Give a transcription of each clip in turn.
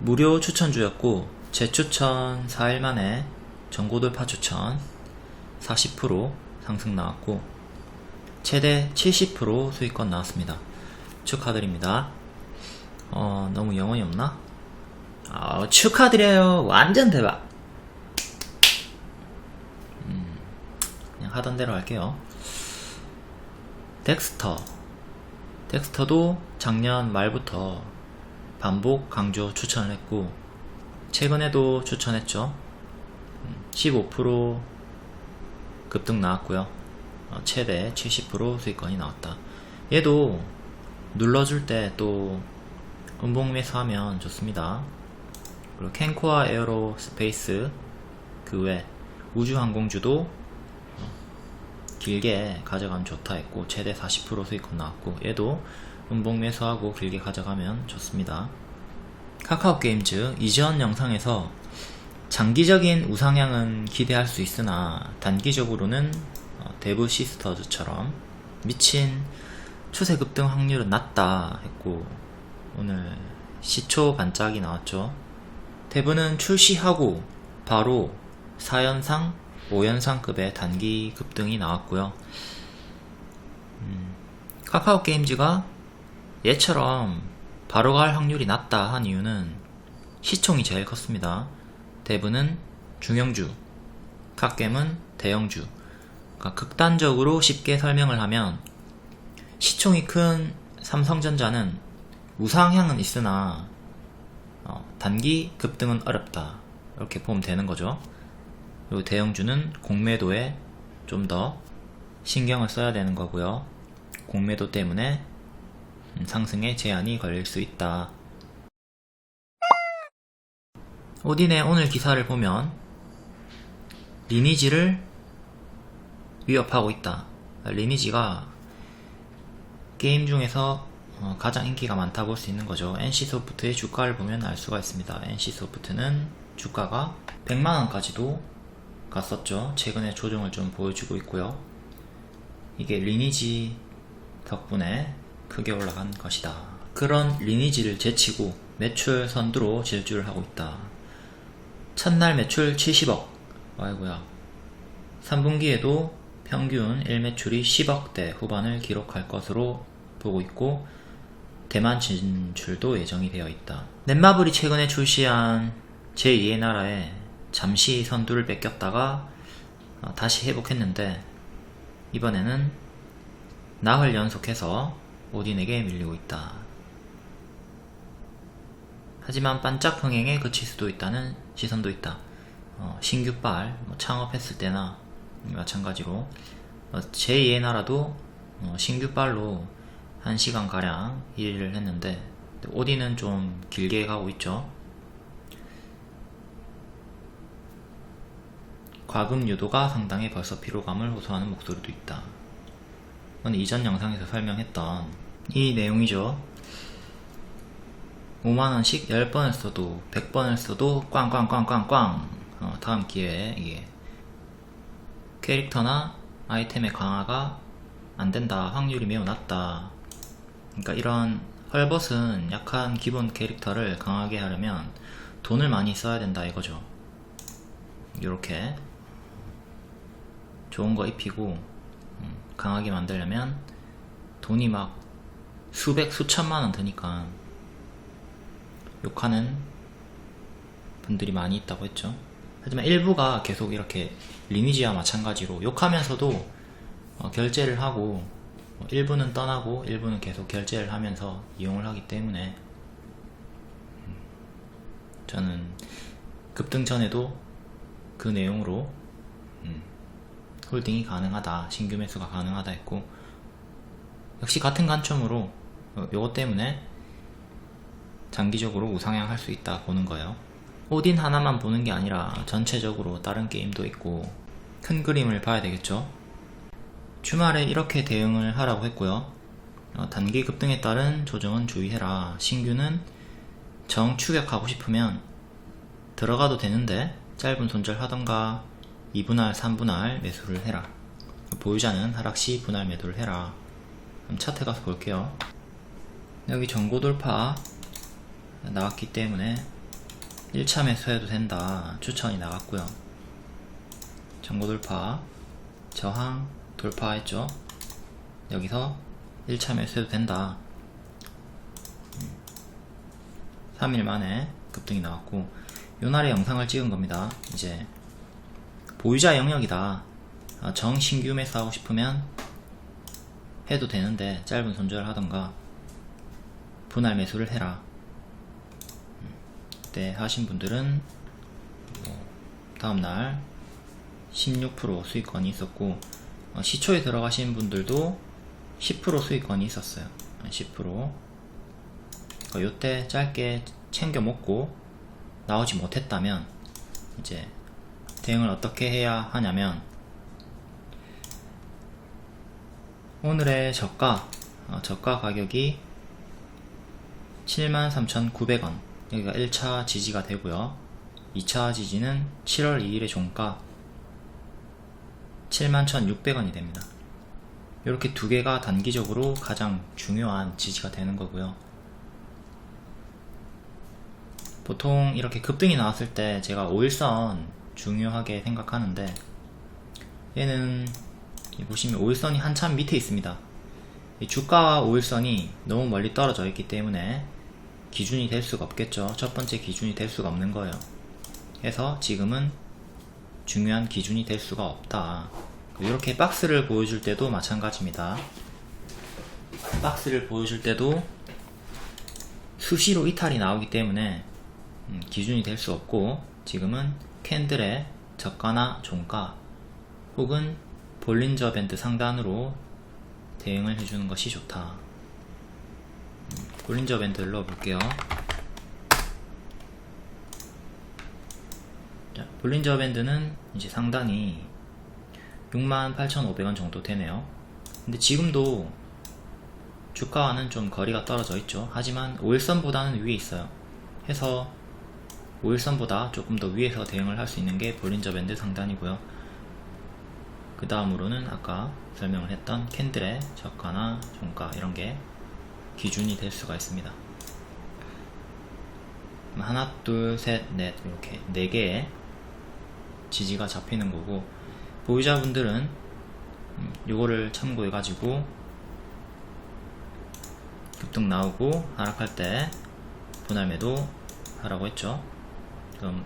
무료 추천주였고 재추천 4일 만에 전고돌파 추천 40% 상승 나왔고 최대 70% 수익권 나왔습니다. 축하드립니다. 너무 영혼이 없나? 축하드려요. 완전 대박. 그냥 하던 대로 할게요. 덱스터도 작년 말부터 반복 강조 추천을 했고 최근에도 추천했죠. 15% 급등 나왔고요. 최대 70% 수익권이 나왔다. 얘도 눌러줄 때 또 음봉 매수하면 좋습니다. 그리고 캔코아 에어로스페이스 그 외 우주항공주도 길게 가져가면 좋다 했고 최대 40% 수익권 나왔고 얘도 음봉 매수하고 길게 가져가면 좋습니다. 카카오게임즈 이전 영상에서 장기적인 우상향은 기대할 수 있으나 단기적으로는 데브 시스터즈처럼 미친 추세 급등 확률은 낮다 했고 오늘 시초 반짝이 나왔죠. 데브는 출시하고 바로 4연상, 5연상급의 단기 급등이 나왔고요. 카카오게임즈가 얘처럼 바로 갈 확률이 낮다 한 이유는 시총이 제일 컸습니다. 데브는 중형주, 갓겜은 대형주. 그러니까 극단적으로 쉽게 설명을 하면 시총이 큰 삼성전자는 우상향은 있으나 단기 급등은 어렵다 이렇게 보면 되는 거죠. 그리고 대형주는 공매도에 좀 더 신경을 써야 되는 거고요. 공매도 때문에 상승에 제한이 걸릴 수 있다. 오딘의 오늘 기사를 보면 리니지를 위협하고 있다. 리니지가 게임 중에서 가장 인기가 많다 볼 수 있는 거죠. NC소프트의 주가를 보면 알 수가 있습니다. NC소프트는 주가가 100만원까지도 갔었죠. 최근에 조정을 좀 보여주고 있고요. 이게 리니지 덕분에 크게 올라간 것이다. 그런 리니지를 제치고 매출 선두로 질주를 하고 있다. 첫날 매출 70억. 아이고야. 3분기에도 평균 1매출이 10억대 후반을 기록할 것으로 보고 있고 대만 진출도 예정이 되어 있다. 넷마블이 최근에 출시한 제2의 나라에 잠시 선두를 뺏겼다가 다시 회복했는데 이번에는 나흘 연속해서 오딘에게 밀리고 있다. 하지만 반짝 흥행에 그칠 수도 있다는 시선도 있다. 신규발 창업했을 때나 마찬가지로 제2의 나라도 신규발로 1시간가량 일을 했는데 오딘은 좀 길게 가고 있죠. 과금 유도가 상당히 벌써 피로감을 호소하는 목소리도 있다. 이건 이전 영상에서 설명했던 이 내용이죠. 5만원씩 10번을 써도 100번을 써도 꽝꽝꽝꽝꽝 다음 기회에 이게 캐릭터나 아이템의 강화가 안된다. 확률이 매우 낮다. 그러니까 이런 헐벗은 약한 기본 캐릭터를 강하게 하려면 돈을 많이 써야 된다 이거죠. 요렇게 좋은 거 입히고 강하게 만들려면 돈이 막 수백 수천만원 드니까 욕하는 분들이 많이 있다고 했죠. 하지만 일부가 계속 이렇게 리니지와 마찬가지로 욕하면서도 결제를 하고 일부는 떠나고 일부는 계속 결제를 하면서 이용을 하기 때문에 저는 급등 전에도 그 내용으로 홀딩이 가능하다, 신규 매수가 가능하다 했고 역시 같은 관점으로 요것 때문에 장기적으로 우상향 할 수 있다 보는 거예요. 오딘 하나만 보는 게 아니라 전체적으로 다른 게임도 있고 큰 그림을 봐야 되겠죠. 주말에 이렇게 대응을 하라고 했고요. 단기 급등에 따른 조정은 주의해라. 신규는 정 추격하고 싶으면 들어가도 되는데 짧은 손절 하던가 2분할 3분할 매수를 해라. 보유자는 하락시 분할 매도를 해라. 그럼 차트 가서 볼게요. 여기 전고 돌파 나왔기 때문에 1차 매수해도 된다 추천이 나갔고요. 전고 돌파, 저항 돌파했죠. 여기서 1차 매수해도 된다. 3일 만에 급등이 나왔고, 요날의 영상을 찍은 겁니다. 이제 보유자 영역이다. 정신규 매수하고 싶으면 해도 되는데 짧은 손절을 하던가 분할 매수를 해라. 그때 하신 분들은 다음날 16% 수익권이 있었고, 시초에 들어가신 분들도 10% 수익권이 있었어요. 10%. 그러니까 요때 짧게 챙겨 먹고 나오지 못했다면 이제 대응을 어떻게 해야 하냐면, 오늘의 저가 가격이 73,900원, 여기가 1차 지지가 되고요. 2차 지지는 7월 2일의 종가 71,600원이 됩니다. 이렇게 두 개가 단기적으로 가장 중요한 지지가 되는 거고요. 보통 이렇게 급등이 나왔을 때 제가 5일선 중요하게 생각하는데, 얘는 보시면 5일선이 한참 밑에 있습니다. 이 주가와 5일선이 너무 멀리 떨어져 있기 때문에 기준이 될 수가 없겠죠. 첫 번째 기준이 될 수가 없는 거예요. 그래서 지금은 중요한 기준이 될 수가 없다. 이렇게 박스를 보여줄 때도 마찬가지입니다. 박스를 보여줄 때도 수시로 이탈이 나오기 때문에 기준이 될 수 없고, 지금은 캔들의 저가나 종가 혹은 볼린저 밴드 상단으로 대응을 해주는 것이 좋다. 볼린저 밴드를 넣어볼게요. 자, 볼린저 밴드는 이제 상단이 68,500원 정도 되네요. 근데 지금도 주가와는 좀 거리가 떨어져 있죠. 하지만 5일선보다는 위에 있어요. 해서 5일선보다 조금 더 위에서 대응을 할 수 있는 게 볼린저 밴드 상단이고요. 그 다음으로는 아까 설명을 했던 캔들의 저가나 종가, 이런 게 기준이 될 수가 있습니다. 하나, 둘, 셋, 넷, 이렇게 4개의 지지가 잡히는 거고, 보유자분들은 요거를 참고해 가지고 급등 나오고 하락할 때 분할 매도 하라고 했죠. 그럼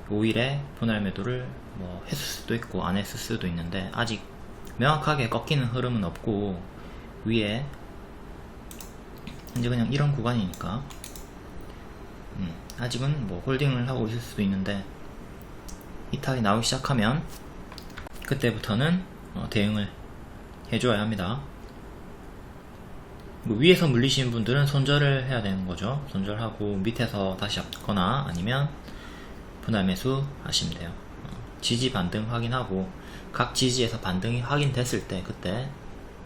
5일에 분할 매도를 했을 수도 있고 안 했을 수도 있는데, 아직 명확하게 꺾이는 흐름은 없고, 위에 이제 그냥 이런 구간이니까 아직은 홀딩을 하고 있을 수도 있는데, 이탈이 나오기 시작하면 그때부터는 대응을 해줘야 합니다. 위에서 물리시는 분들은 손절을 해야 되는 거죠. 손절하고 밑에서 다시 잡거나 아니면 분할 매수 하시면 돼요. 지지 반등 확인하고 각 지지에서 반등이 확인됐을 때 그때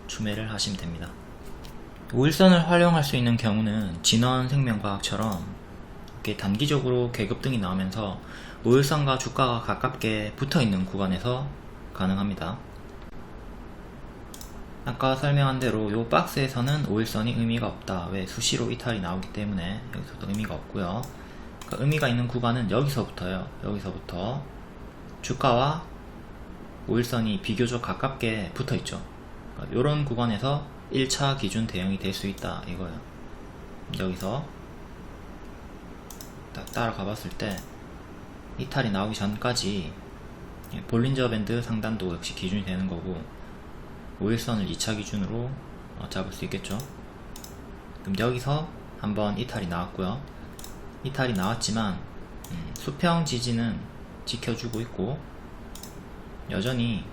추매를 하시면 됩니다. 5일선을 활용할 수 있는 경우는 진원생명과학처럼 이렇게 단기적으로 계급등이 나오면서 5일선과 주가가 가깝게 붙어있는 구간에서 가능합니다. 아까 설명한 대로 이 박스에서는 5일선이 의미가 없다. 왜? 수시로 이탈이 나오기 때문에 여기서도 의미가 없고요. 그러니까 의미가 있는 구간은 여기서부터요. 여기서부터 주가와 5일선이 비교적 가깝게 붙어있죠. 그러니까 이런 구간에서 1차 기준 대응이 될 수 있다 이거예요. 여기서 딱 따라가 봤을 때 이탈이 나오기 전까지 볼린저 밴드 상단도 역시 기준이 되는 거고, 5일선을 2차 기준으로 잡을 수 있겠죠. 그럼 여기서 한번 이탈이 나왔고요. 이탈이 나왔지만 수평 지지는 지켜주고 있고, 여전히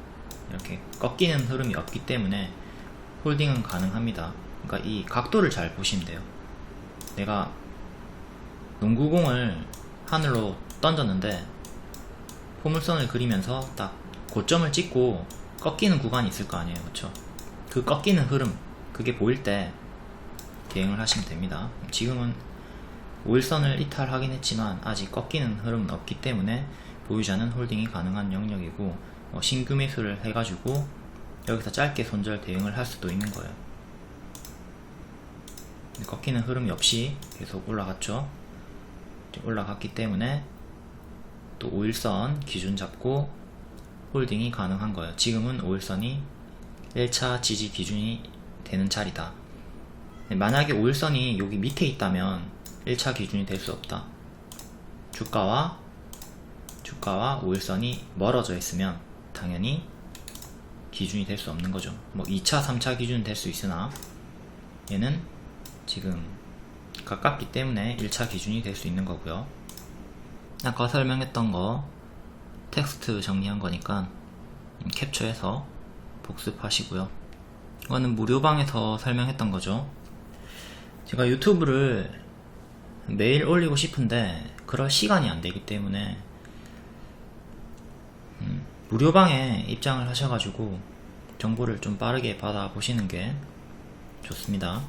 이렇게 꺾이는 흐름이 없기 때문에 홀딩은 가능합니다. 그러니까 이 각도를 잘 보시면 돼요. 내가 농구공을 하늘로 던졌는데 포물선을 그리면서 딱 고점을 찍고 꺾이는 구간이 있을 거 아니에요. 그쵸? 그 꺾이는 흐름, 그게 보일 때 대응을 하시면 됩니다. 지금은 5일선을 이탈하긴 했지만 아직 꺾이는 흐름은 없기 때문에 보유자는 홀딩이 가능한 영역이고, 신규 매수를 해가지고 여기서 짧게 손절 대응을 할 수도 있는 거예요. 꺾이는 흐름이 없이 계속 올라갔죠. 올라갔기 때문에 또 5일선 기준 잡고 홀딩이 가능한 거예요. 지금은 5일선이 1차 지지 기준이 되는 자리다. 만약에 5일선이 여기 밑에 있다면 1차 기준이 될 수 없다. 주가와 5일선이 멀어져 있으면 당연히 기준이 될 수 없는 거죠. 뭐 2차, 3차 기준은 될 수 있으나 얘는 지금 가깝기 때문에 1차 기준이 될 수 있는 거고요. 아까 설명했던 거 텍스트 정리한 거니까 캡처해서 복습하시고요. 이거는 무료방에서 설명했던 거죠. 제가 유튜브를 매일 올리고 싶은데 그럴 시간이 안 되기 때문에 무료방에 입장을 하셔가지고 정보를 좀 빠르게 받아보시는 게 좋습니다.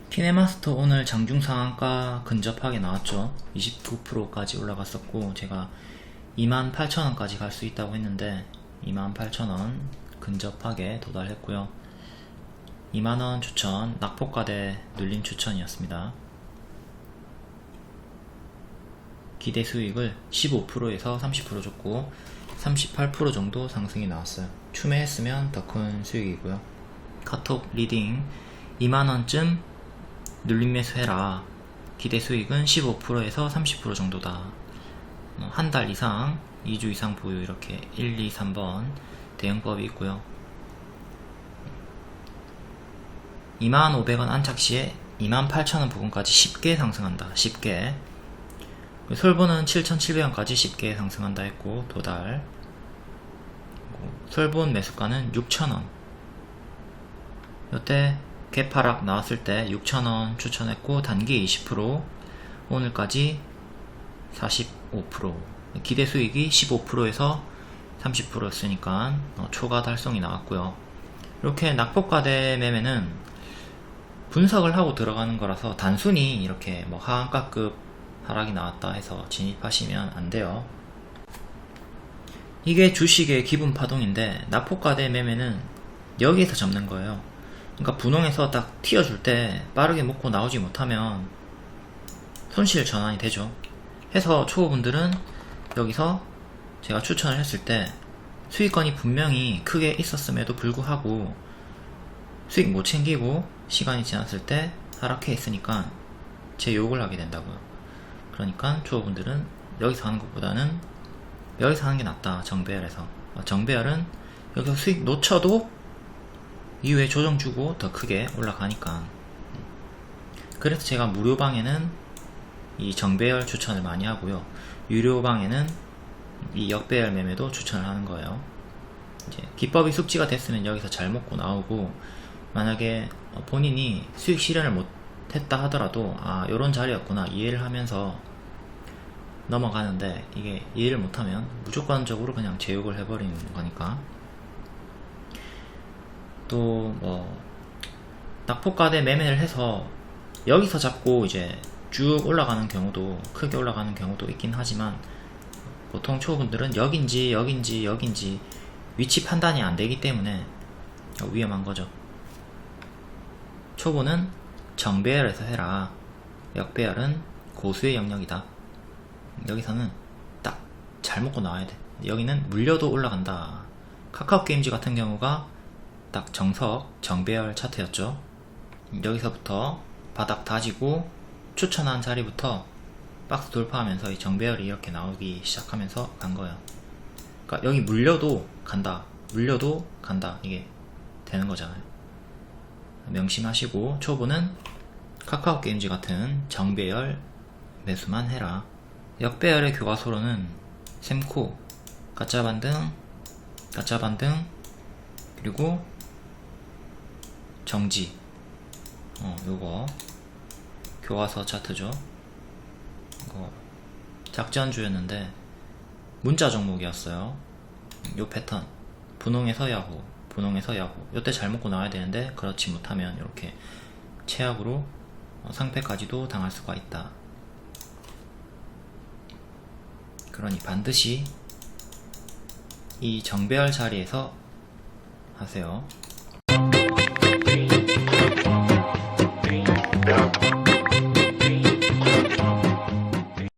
키네마스터 오늘 장중상한가 근접하게 나왔죠. 29%까지 올라갔었고 제가 28,000원까지 갈 수 있다고 했는데 28,000원 근접하게 도달했고요. 2만원 추천, 낙폭과대 눌림 추천이었습니다. 기대 수익을 15%에서 30% 줬고 38% 정도 상승이 나왔어요. 추매했으면 더 큰 수익이고요. 카톡 리딩 2만원쯤 눌림 매수해라. 기대 수익은 15%에서 30% 정도다. 한 달 이상, 2주 이상 보유 이렇게 1, 2, 3번 대응법이 있고요. 25,000원 안착 시에 28,000원 부근까지 쉽게 상승한다. 쉽게. 솔본은 7,700원까지 쉽게 상승한다 했고 도달. 솔본 매수가는 6,000원. 이때 개파락 나왔을 때 6,000원 추천했고 단기 20%, 오늘까지 45%. 기대 수익이 15%에서 30%였으니까 초과 달성이 나왔고요. 이렇게 낙폭과대 매매는 분석을 하고 들어가는 거라서 단순히 이렇게 뭐 하한가급 하락이 나왔다 해서 진입하시면 안 돼요. 이게 주식의 기본 파동인데 낙폭과대 매매는 여기에서 잡는 거예요. 그러니까 분홍에서 딱 튀어줄 때 빠르게 먹고 나오지 못하면 손실 전환이 되죠. 해서 초보분들은 여기서 제가 추천을 했을 때 수익권이 분명히 크게 있었음에도 불구하고 수익 못 챙기고 시간이 지났을 때 하락해 있으니까 제 욕을 하게 된다고요. 그러니까 초보분들은 여기서 하는 것보다는 여기서 하는 게 낫다. 정배열에서. 정배열은 여기서 수익 놓쳐도 이후에 조정 주고 더 크게 올라가니까. 그래서 제가 무료방에는 이 정배열 추천을 많이 하고요. 유료방에는 이 역배열 매매도 추천을 하는 거예요. 이제 기법이 숙지가 됐으면 여기서 잘 먹고 나오고, 만약에 본인이 수익 실현을 못했다 하더라도 요런 자리였구나 이해를 하면서 넘어가는데, 이게 이해를 못하면 무조건적으로 그냥 제욕을 해버리는 거니까. 또 낙폭과대 매매를 해서 여기서 잡고 이제 쭉 올라가는 경우도, 크게 올라가는 경우도 있긴 하지만 보통 초보분들은 여긴지 위치 판단이 안 되기 때문에 위험한 거죠. 초보는 정배열에서 해라. 역배열은 고수의 영역이다. 여기서는 딱 잘 먹고 나와야 돼. 여기는 물려도 올라간다. 카카오게임즈 같은 경우가 딱 정배열 차트였죠. 여기서부터 바닥 다지고 추천한 자리부터 박스 돌파하면서 이 정배열이 이렇게 나오기 시작하면서 간 거예요. 그러니까 여기 물려도 간다, 물려도 간다, 이게 되는 거잖아요. 명심하시고 초보는 카카오게임즈 같은 정배열 매수만 해라. 역배열의 교과서로는 샘코, 가짜반등, 그리고 정지, 요거 교과서 차트죠. 이거 작전주였는데 문자 종목이었어요. 요 패턴 분홍에서 야후, 요때 잘 먹고 나와야 되는데 그렇지 못하면 이렇게 최악으로 상패까지도 당할 수가 있다. 그러니 반드시 이 정배열 자리에서 하세요.